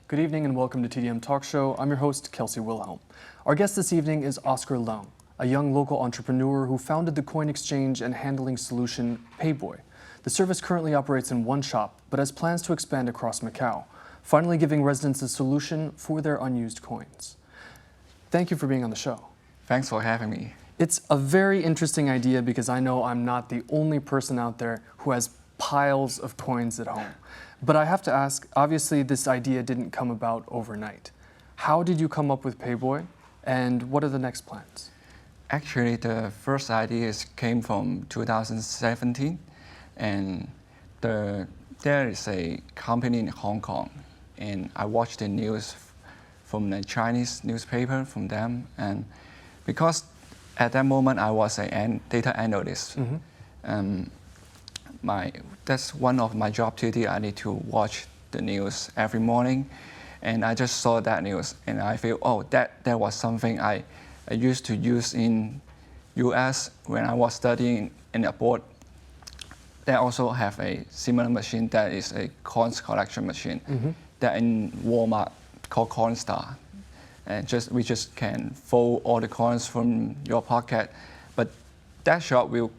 Good evening and welcome to TDM Talk Show. I'm your host, Kelsey Wilhelm. Our guest this evening is Oscar Leung, a young local entrepreneur who founded the coin exchange and handling solution Payboy. The service currently operates in one shop, but has plans to expand across Macau, finally giving residents a solution for their unused coins. Thank you for being on the show. Thanks for having me. It's a very interesting idea because I know I'm not the only person out there who has piles of coins at home. But I have to ask, obviously this idea didn't come about overnight. How did you come up with Payboy, and what are the next plans? Actually, the first ideas came from 2017, and there is a company in Hong Kong, and I watched the news from the Chinese newspaper from them, and because at that moment I was a data analyst. That's one of my job duty. I need to watch the news every morning, and I just saw that news, and I feel, oh, that was something I used to use in US when I was studying in abroad. They also have a similar machine that is a coins collection machine that in Walmart called Coinstar, and we just can fold all the coins from your pocket, but that shop will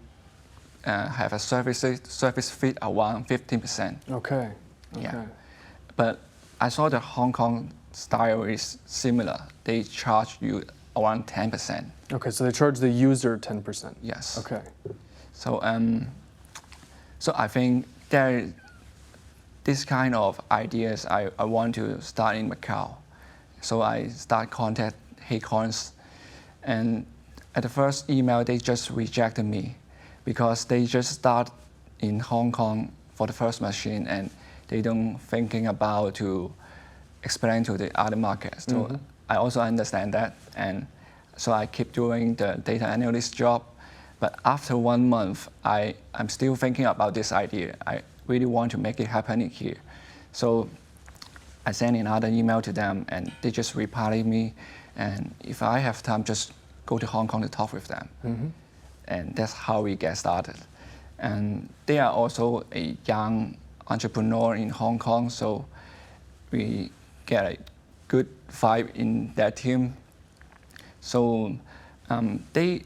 have a service fee around 15%. Okay. Yeah. But I saw the Hong Kong style is similar. They charge you around 10%. Okay, so they charge the user 10%. Yes. Okay. So so I think this kind of ideas I want to start in Macau. So I start contact HeyCoins, and at the first email they just rejected me, because they just start in Hong Kong for the first machine and they don't thinking about to explain to the other markets. So I also understand that, and so I keep doing the data analyst job. But after 1 month, I'm still thinking about this idea. I really want to make it happen in here. So I sent another email to them and they just replied me, and if I have time, just go to Hong Kong to talk with them. And that's how we get started. And they are also a young entrepreneur in Hong Kong, so we get a good vibe in that team. So they,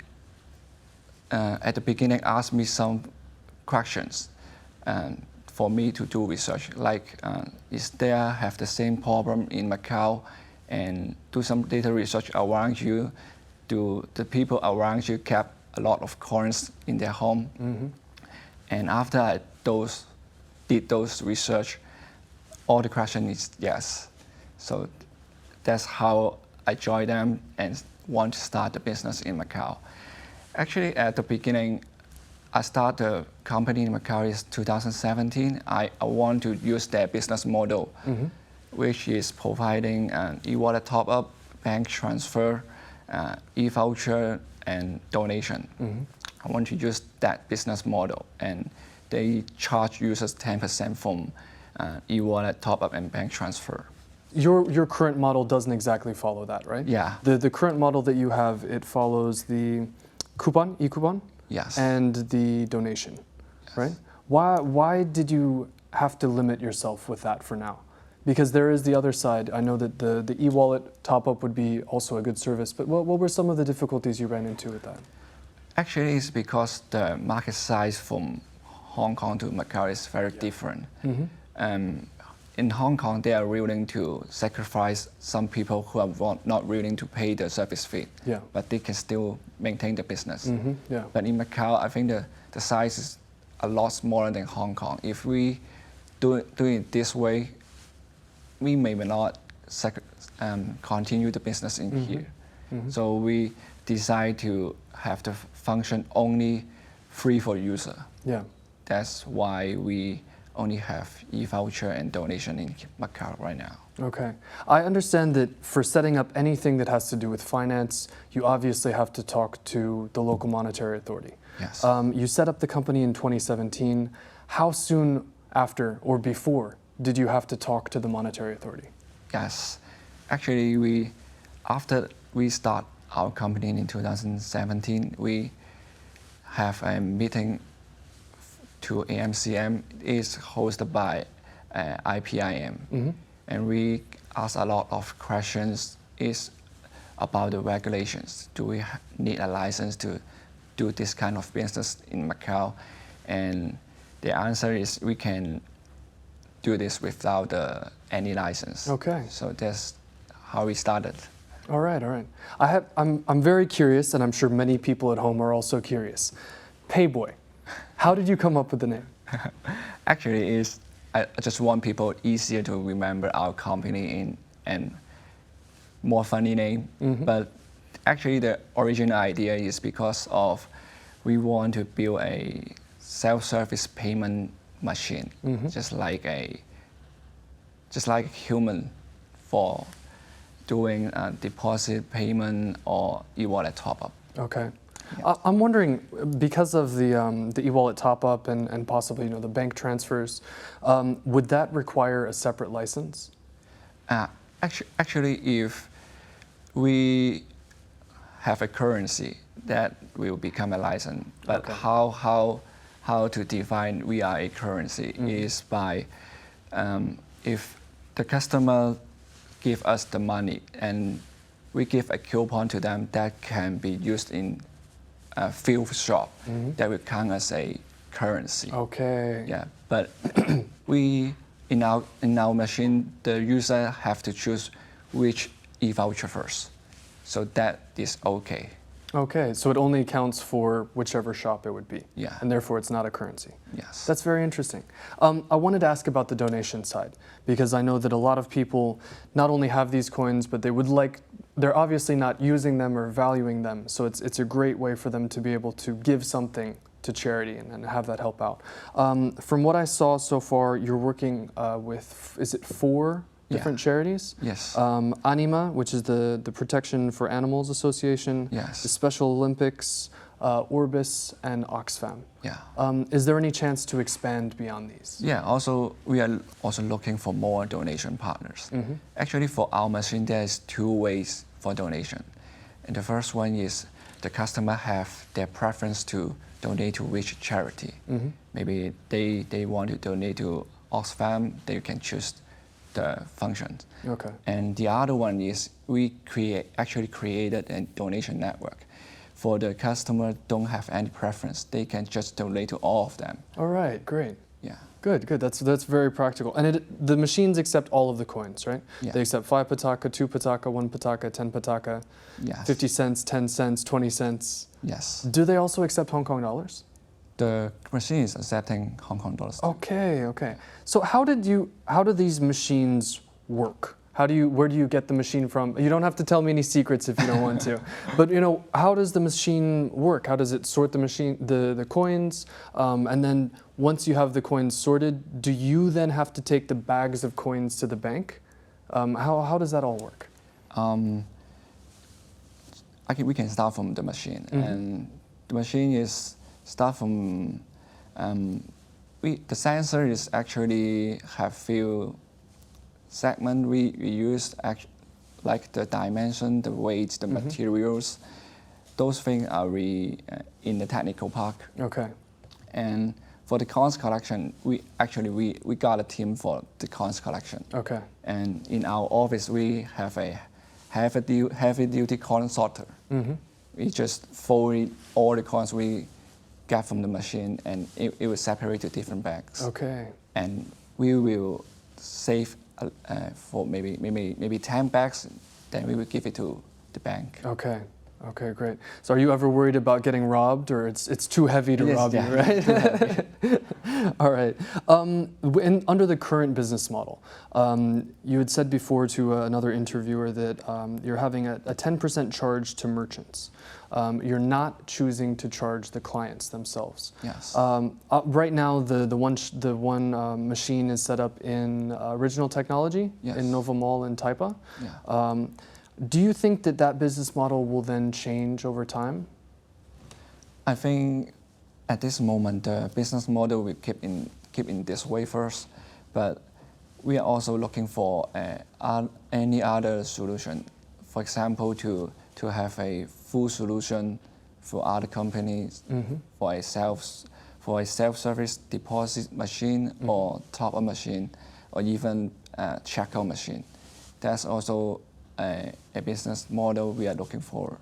at the beginning, asked me some questions for me to do research, like is there have the same problem in Macau, and do some data research around you. Do the people around you kept a lot of coins in their home? And after I did those research, all the question is yes. So that's how I joined them and want to start the business in Macau. Actually, at the beginning, I started the company in Macau in 2017. I want to use their business model, which is providing an e-wallet top-up, bank transfer, e-voucher, and donation. I want to use that business model, and they charge users 10% from e-wallet top-up and bank transfer. Your current model doesn't exactly follow that, right? Yeah. The current model that you have, it follows the coupon, e-coupon? Yes. And the donation, right? Why did you have to limit yourself with that for now? Because there is the other side. I know that the e-wallet top-up would be also a good service, but what were some of the difficulties you ran into with that? Actually, it's because the market size from Hong Kong to Macau is very different. In Hong Kong, they are willing to sacrifice some people who are not willing to pay the service fee, but they can still maintain the business. But in Macau, I think the size is a lot smaller than Hong Kong. If we do it this way, we may not continue the business in here. So we decide to have the function only free for user. That's why we only have e-voucher and donation in Macau right now. Okay. I understand that for setting up anything that has to do with finance, you obviously have to talk to the local monetary authority. Yes. You set up the company in 2017. How soon after or before did you have to talk to the monetary authority? Yes. Actually, after we start our company in 2017, we have a meeting to AMCM. It is hosted by IPIM. And we ask a lot of questions is about the regulations. Do we need a license to do this kind of business in Macau? And the answer is we can do this without any license. Okay. So that's how we started. All right, all right. I'm very curious, and I'm sure many people at home are also curious. Payboy, how did you come up with the name? Actually, I just want people easier to remember our company and more funny name. But actually, the original idea is because of we want to build a self-service payment machine, just like a human for doing deposit payment or e-wallet top-up. Okay. Yeah. I'm wondering, because of the e-wallet top-up and possibly the bank transfers, would that require a separate license? Actually, if we have a currency, that will become a license. But Okay. how to define we are a currency is by if the customer give us the money and we give a coupon to them that can be used in a field shop, that will count as a currency. Okay. Yeah, but we in our machine the user have to choose which e-voucher first, so that is okay. Okay, so it only counts for whichever shop it would be. Yeah. And therefore it's not a currency. Yes. That's very interesting. I wanted to ask about the donation side, because I know that a lot of people not only have these coins, but they're obviously not using them or valuing them. So it's a great way for them to be able to give something to charity and have that help out. From what I saw so far, you're working with, is it 4 different charities? Yes. Anima, which is the Protection for Animals Association. Yes. The Special Olympics, Orbis, and Oxfam. Yeah. Is there any chance to expand beyond these? Yeah. Also, we are also looking for more donation partners. Actually, for our machine, there's 2 ways for donation. And the first one is the customer have their preference to donate to which charity. Maybe they want to donate to Oxfam, they can choose the functions. Okay. And the other one is we actually created a donation network. For the customer don't have any preference, they can just donate to all of them. All right, great. Yeah. Good, good. That's very practical. And the machines accept all of the coins, right? Yeah. They accept 5 pataka, 2 pataka, 1 pataka, 10 pataka, Yes. 50 cents, 10 cents, 20 cents. Yes. Do they also accept Hong Kong dollars? The machine is accepting Hong Kong dollars. Okay, okay. So how do these machines work? Where do you get the machine from? You don't have to tell me any secrets if you don't want to. But how does the machine work? How does it sort the coins? And then once you have the coins sorted, do you then have to take the bags of coins to the bank? How does that all work? We can start from the machine, and the machine is start from the sensor is actually have few segment we use like the dimension, the weight, the materials. Those things are in the technical part. Okay. And for the coins collection, we got a team for the coins collection. Okay. And in our office we have a heavy duty coin sorter. We just fold all the coins we get from the machine, and it will separate to different bags. Okay. And we will save for maybe 10 bags, then we will give it to the bank. Okay. Okay, great. So are you ever worried about getting robbed, or it's too heavy to rob you, right? All right. Under the current business model, you had said before to another interviewer that you're having a 10% charge to merchants. You're not choosing to charge the clients themselves. Yes. Right now, the one machine is set up in Original Technology in Nova Mall in Taipa. Yeah. Do you think that business model will then change over time? I think at this moment the business model will keep in this way first, but we are also looking for any other solution. For example, to have a full solution for other companies for a self-service deposit machine or top-up machine or even checkout machine. that's also a business model we are looking for.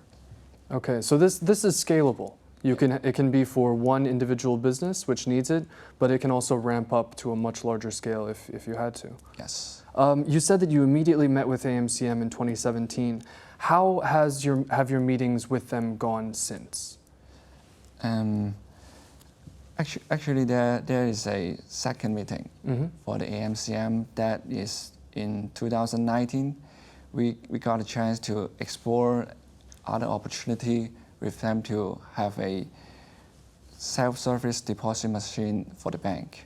Okay, so this is scalable. It can be for one individual business which needs it, but it can also ramp up to a much larger scale if you had to. Yes. You said that you immediately met with AMCM in 2017. How have your meetings with them gone since? Actually, there is a second meeting for the AMCM that is in 2019. We got a chance to explore other opportunity with them to have a self-service deposit machine for the bank.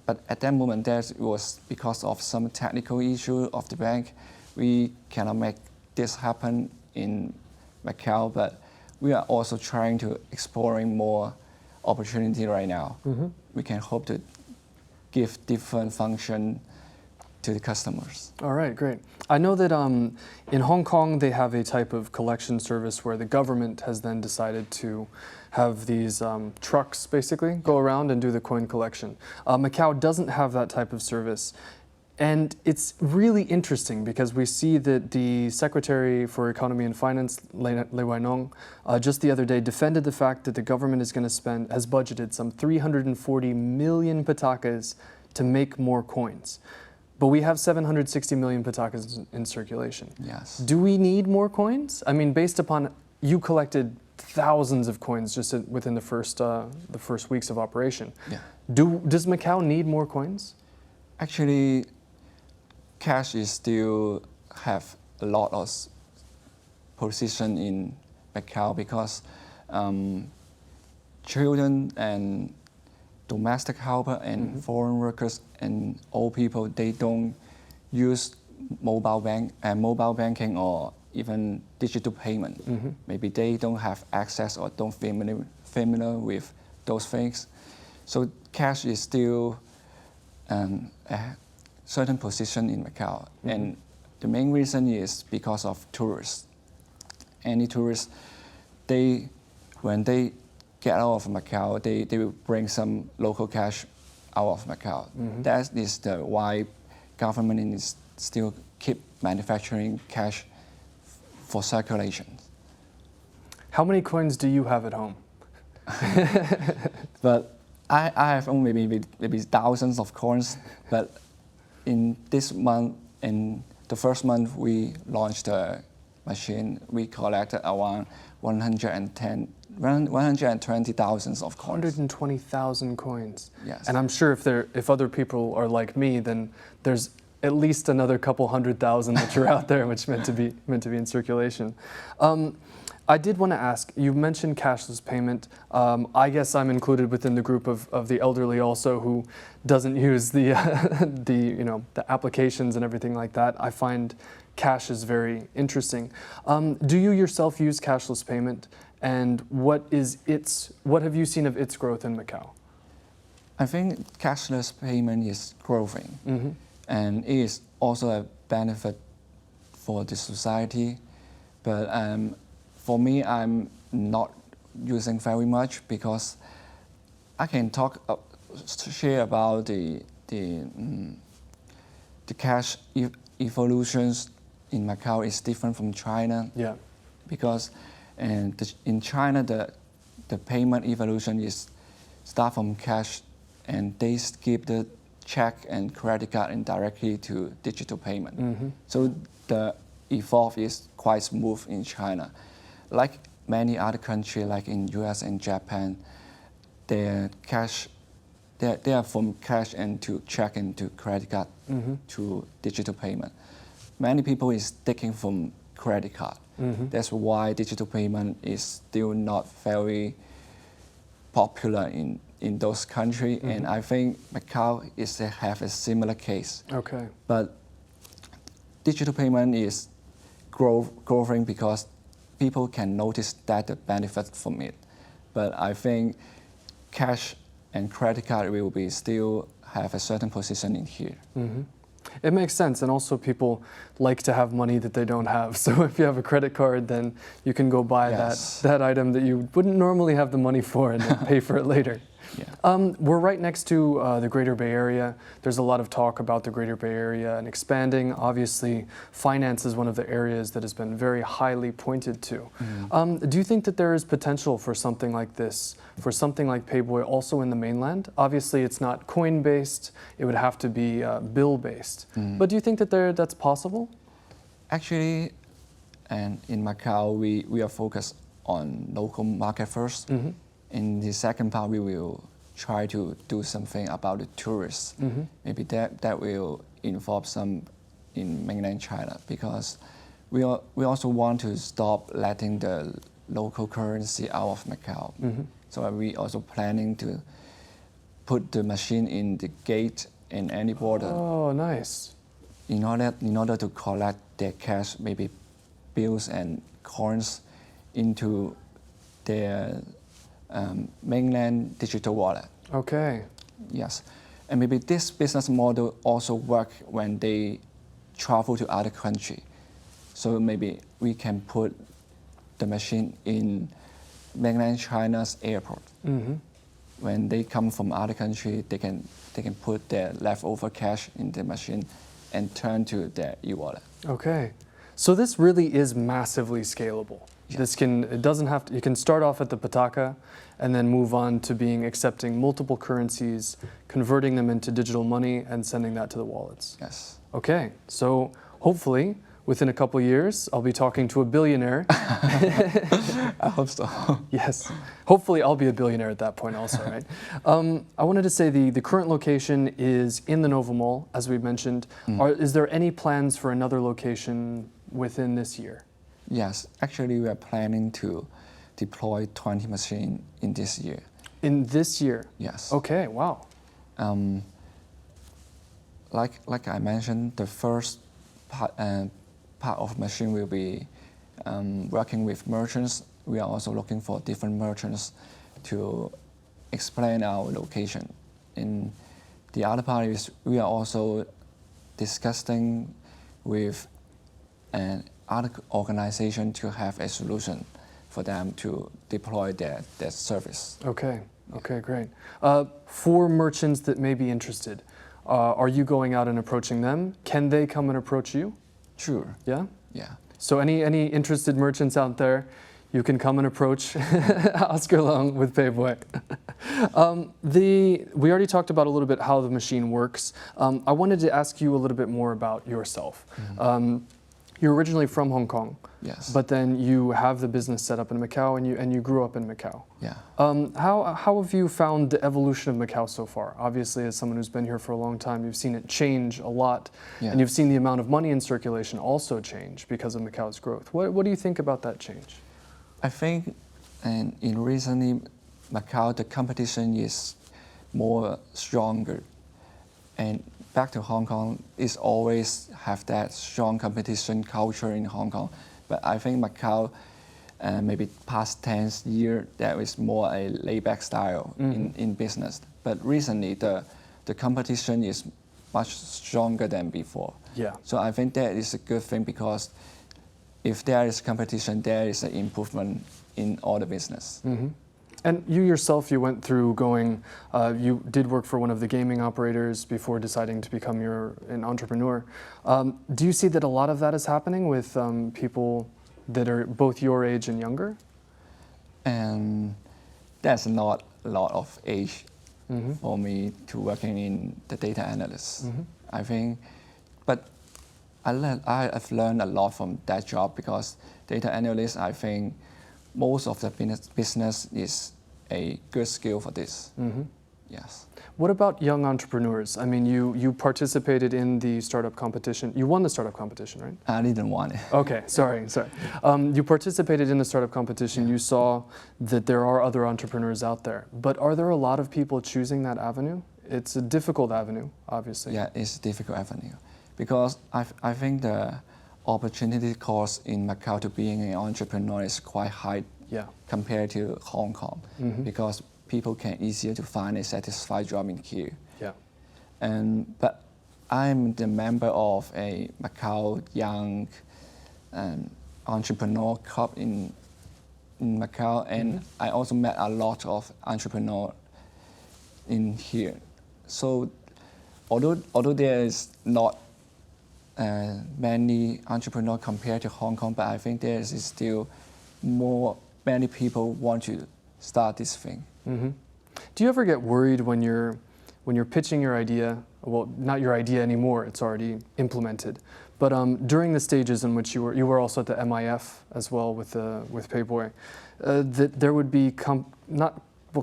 But at that moment, that was because of some technical issue of the bank. We cannot make this happen in Macau, but we are also trying to exploring more opportunity right now. We can hope to give different function to the customers. All right, great. I know that in Hong Kong they have a type of collection service where the government has then decided to have these trucks basically go around and do the coin collection. Macau doesn't have that type of service. And it's really interesting because we see that the Secretary for Economy and Finance, Leung, just the other day defended the fact that the government has budgeted some 340 million patakas to make more coins. But we have 760 million patakas in circulation. Yes. Do we need more coins? I mean, based upon you collected thousands of coins just within the first weeks of operation. Yeah. Does Macau need more coins? Actually, cash is still have a lot of position in Macau because children and domestic helper and foreign workers and old people, they don't use mobile banking or even digital payment. Maybe they don't have access or don't familiar with those things. So cash is still a certain position in Macau. And the main reason is because of tourists. Any tourists, when they get out of Macau, they will bring some local cash out of Macau. That is why government is still keep manufacturing cash for circulation. How many coins do you have at home? But I have only maybe thousands of coins. But in this month, in the first month we launched the machine, we collected around 120,000 of coins. 120,000 coins. Yes. And I'm sure if other people are like me, then there's at least another couple 100,000 that are out there, which meant to be in circulation. I did want to ask. You mentioned cashless payment. I guess I'm included within the group of the elderly also who doesn't use the the applications and everything like that. I find cash is very interesting. Do you yourself use cashless payment? And what have you seen of its growth in Macau? I think cashless payment is growing, and it is also a benefit for the society. But for me, I'm not using very much because I can share about the cash evolutions in Macau is different from China. Yeah. Because in China, the payment evolution is start from cash, and they skip the check and credit card and directly to digital payment. So the evolve is quite smooth in China. Like many other countries, like in US and Japan, they are from cash and to check and to credit card to digital payment. Many people is taking from credit card. That's why digital payment is still not very popular in those countries. And I think Macau have a similar case. Okay. But digital payment is growing because people can notice that the benefit from it. But I think cash and credit card will be still have a certain position in here. It makes sense, and also people like to have money that they don't have. So if you have a credit card, then you can go buy that item that you wouldn't normally have the money for and then pay for it later. Yeah. We're right next to the Greater Bay Area. There's a lot of talk about the Greater Bay Area and expanding. Obviously, finance is one of the areas that has been very highly pointed to. Do you think that there is potential for something like this, for something like Payboy also in the mainland? Obviously, it's not coin-based. It would have to be bill-based. But do you think that that's possible? Actually, and in Macau, we are focused on local market first. In the second part, we will try to do something about the tourists. Maybe that will involve some in mainland China, because we also want to stop letting the local currency out of Macau. So we also planning to put the machine in the gate in any border. Oh, nice. In order to collect their cash, maybe bills and coins, into their mainland digital wallet. Okay. Yes, and maybe this business model also work when they travel to other country. So maybe we can put the machine in mainland China's airport. When they come from other country, they can put their leftover cash in the machine and turn to their e-wallet. Okay. So this really is massively scalable. You can start off at the Pataka and then move on to accepting multiple currencies, converting them into digital money and sending that to the wallets. Yes. Okay, so hopefully within a couple years, I'll be talking to a billionaire. I hope so. Yes, hopefully I'll be a billionaire at that point also, right? I wanted to say the current location is in the Nova Mall, as we mentioned. Is there any plans for another location within this year? Yes, actually we are planning to deploy 20 machines in this year. In this year? Yes. Okay, wow. Like I mentioned, the first part of machine will be working with merchants. We are also looking for different merchants to explain our location. In the other part is we are also discussing with other organization to have a solution for them to deploy their service. Okay, okay, great. For merchants that may be interested, are you going out and approaching them? Can they come and approach you? Sure. Yeah? Yeah. So any interested merchants out there, you can come and approach Oscar Leung with Payboy. We already talked about a little bit how the machine works. I wanted to ask you a little bit more about yourself. You're originally from Hong Kong. Yes. But then you have the business set up in Macau, and you grew up in Macau. Yeah. How have you found the evolution of Macau so far? Obviously, as someone who's been here for a long time, you've seen it change a lot, and you've seen the amount of money in circulation also change because of Macau's growth. What do you think about that change? I think, in recently, Macau, the competition is more stronger, and back to Hong Kong, is always have that strong competition culture in Hong Kong. But I think Macau, maybe past 10 years, there is more a laid-back style in business. But recently, the competition is much stronger than before. Yeah. So I think that is a good thing, because if there is competition, there is an improvement in all the business. And you yourself, you went through you did work for one of the gaming operators before deciding to become an entrepreneur. Do you see that a lot of that is happening with people that are both your age and younger? And there's not a lot of age for me to working in the data analyst. I think, but I've learned a lot from that job, because data analyst, I think, most of the business is a good skill for this. Yes. What about young entrepreneurs? I mean, you participated in the startup competition. You won the startup competition, right? I didn't want it. Okay, sorry. You participated in the startup competition. You saw that there are other entrepreneurs out there. But are there a lot of people choosing that avenue? It's a difficult avenue, obviously. Yeah, it's a difficult avenue, because I think the opportunity cost in Macau to being an entrepreneur is quite high compared to Hong Kong, because people can easier to find a satisfied job in here. Yeah. But I'm the member of a Macau Young Entrepreneur Club in Macau, and I also met a lot of entrepreneurs in here. So although there is not many entrepreneurs compared to Hong Kong, but I think there is still many people want to start this thing. Mm-hmm. Do you ever get worried when you're pitching your idea? Well, not your idea anymore; it's already implemented. But during the stages in which you were also at the MIF as well with Payboy, that there would be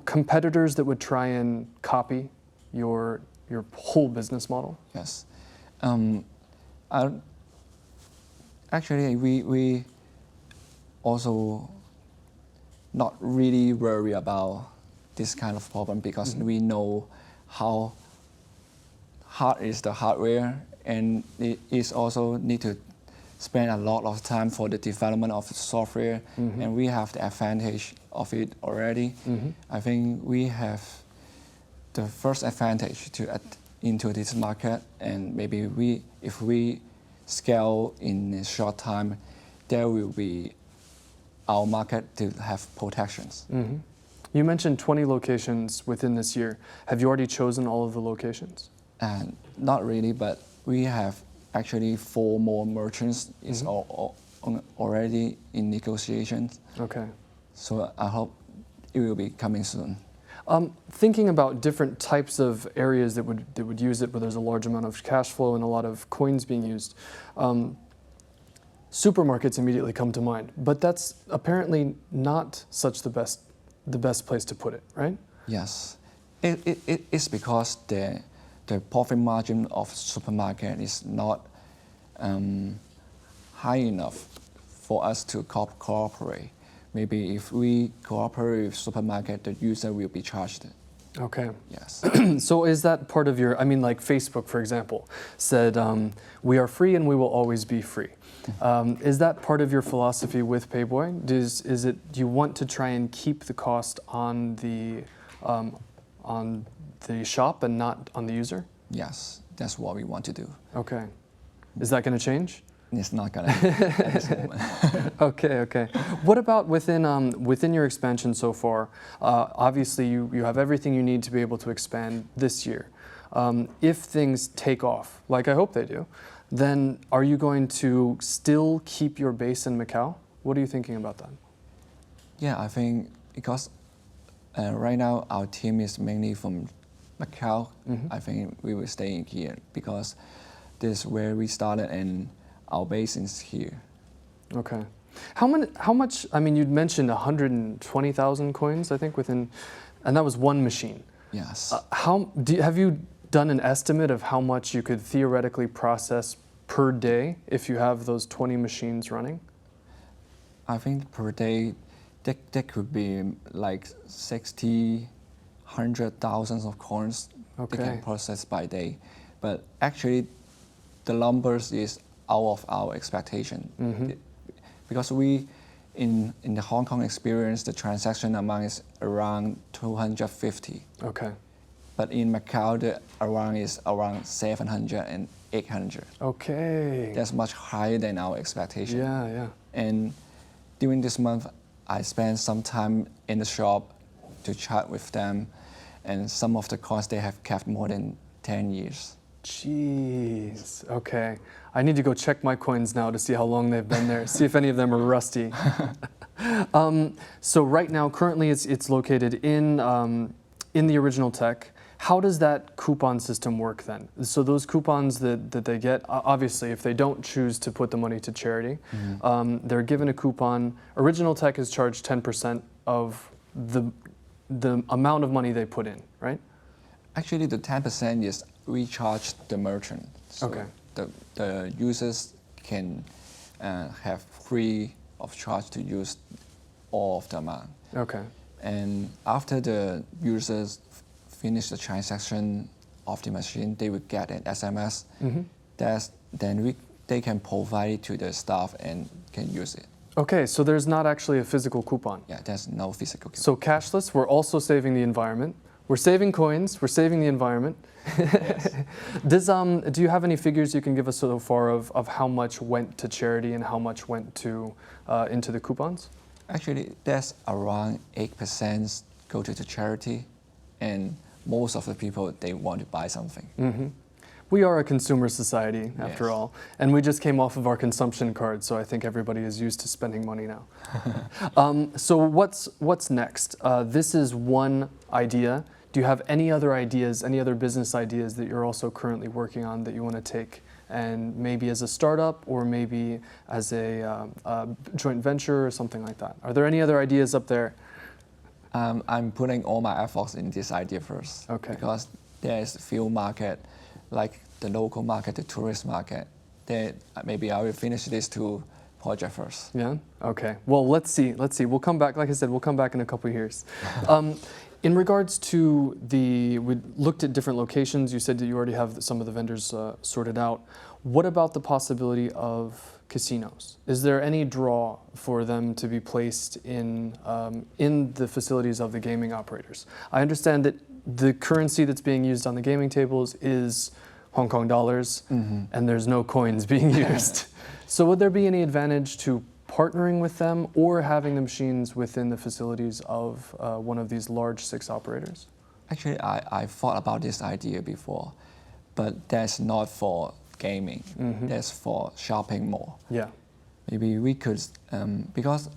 competitors that would try and copy your whole business model. Yes. Actually, we also not really worry about this kind of problem because we know how hard is the hardware, and it is also need to spend a lot of time for the development of the software, and we have the advantage of it already. I think we have the first advantage into this market, and maybe if we scale in a short time, there will be our market to have protections. You mentioned 20 locations within this year. Have you already chosen all of the locations? Not really, but we have actually 4 more merchants is already in negotiations. Okay. So I hope it will be coming soon. Thinking about different types of areas that would use it, where there's a large amount of cash flow and a lot of coins being used, supermarkets immediately come to mind. But that's apparently not such the best place to put it, right? Yes, it is because the profit margin of supermarket is not high enough for us to cooperate. Maybe if we cooperate with supermarket, the user will be charged. Okay. Yes. So is that part of your, I mean, like Facebook, for example, said, we are free and we will always be free. Is that part of your philosophy with Payboy? Do you want to try and keep the cost on the shop and not on the user? Yes, that's what we want to do. Okay. Is that going to change? It's not gonna at this moment. Okay. What about within your expansion so far? Obviously, you have everything you need to be able to expand this year. If things take off, like I hope they do, then are you going to still keep your base in Macau? What are you thinking about that? Yeah, I think because right now our team is mainly from Macau. I think we will stay in here because this is where we started and our base is here. Okay. How much, I mean, you'd mentioned 120,000 coins, I think, and that was one machine. Yes. Have you done an estimate of how much you could theoretically process per day if you have those 20 machines running? I think per day, that could be like 60, 100,000 of coins they can process by day. But actually, the numbers is out of our expectation. Because we, in the Hong Kong experience, the transaction amount is around 250. Okay. But in Macau, the amount is around 700 and 800. Okay. That's much higher than our expectation. Yeah. And during this month, I spent some time in the shop to chat with them, and some of the coins they have kept more than 10 years. Jeez. Okay. I need to go check my coins now to see how long they've been there, see if any of them are rusty. So right now, currently, it's located in the original tech. How does that coupon system work then? So those coupons that they get, obviously, if they don't choose to put the money to charity, they're given a coupon. Original tech is charged 10% of the amount of money they put in, right? Actually, the 10% is we charge the merchant. So okay. The users can have free of charge to use all of the amount. Okay. And after the users finish the transaction of the machine, they will get an SMS. They can provide it to the staff and can use it. Okay, so there's not actually a physical coupon. Yeah, there's no physical coupon. So cashless, we're also saving the environment. We're saving coins, we're saving the environment. Yes. Do you have any figures you can give us so far of how much went to charity and how much went to into the coupons? Actually, there's around 8% go to the charity, and most of the people, they want to buy something. We are a consumer society, after Yes. all, and we just came off of our consumption card, so I think everybody is used to spending money now. So what's next? This is one idea. Do you have any other ideas, any other business ideas that you're also currently working on that you want to take, and maybe as a startup or maybe as a joint venture or something like that? Are there any other ideas up there? I'm putting all my efforts in this idea first. Okay. Because there's a few market, like the local market, the tourist market. That maybe I will finish these two projects first. Yeah. Okay. Well, let's see. We'll come back. Like I said, we'll come back in a couple of years. In regards to we looked at different locations. You said that you already have some of the vendors sorted out. What about the possibility of casinos? Is there any draw for them to be placed in the facilities of the gaming operators? I understand that the currency that's being used on the gaming tables is Hong Kong dollars, and there's no coins being used. So would there be any advantage to partnering with them or having the machines within the facilities of one of these large 6 operators? Actually, I thought about this idea before, but that's not for gaming. That's for shopping mall. Yeah. Maybe we could, because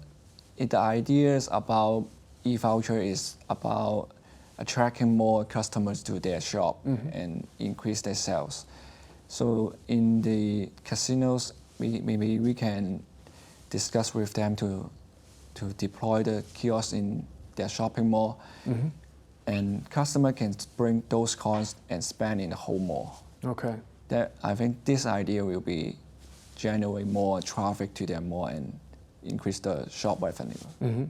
the ideas about e-voucher is about attracting more customers to their shop and increase their sales. So in the casinos, maybe we can discuss with them to deploy the kiosk in their shopping mall, and customer can bring those coins and spend in the whole mall. Okay. That I think this idea will be generate more traffic to their mall and increase the shop revenue.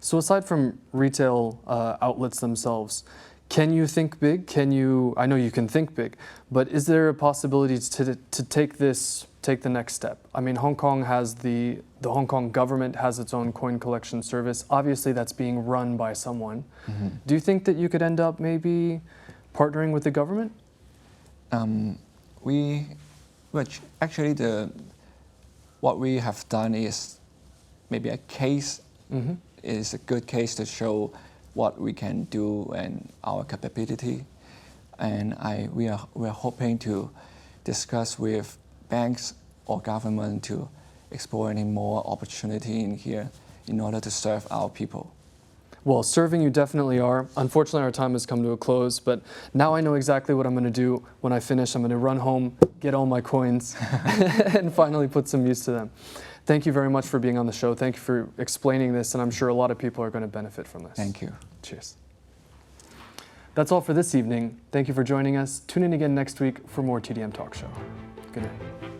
So aside from retail outlets themselves, can you think big? I know you can think big, but is there a possibility to take the next step? I mean, Hong Kong has the Hong Kong government has its own coin collection service. Obviously, that's being run by someone. Do you think that you could end up maybe partnering with the government? What we have done is maybe a case, is a good case to show what we can do and our capability. And we are hoping to discuss with banks or government to explore any more opportunity in here in order to serve our people. Well, serving you definitely are. Unfortunately, our time has come to a close, but now I know exactly what I'm going to do when I finish. I'm going to run home, get all my coins, and finally put some use to them. Thank you very much for being on the show. Thank you for explaining this, and I'm sure a lot of people are going to benefit from this. Thank you. Cheers. That's all for this evening. Thank you for joining us. Tune in again next week for more TDM Talk Show. Good night.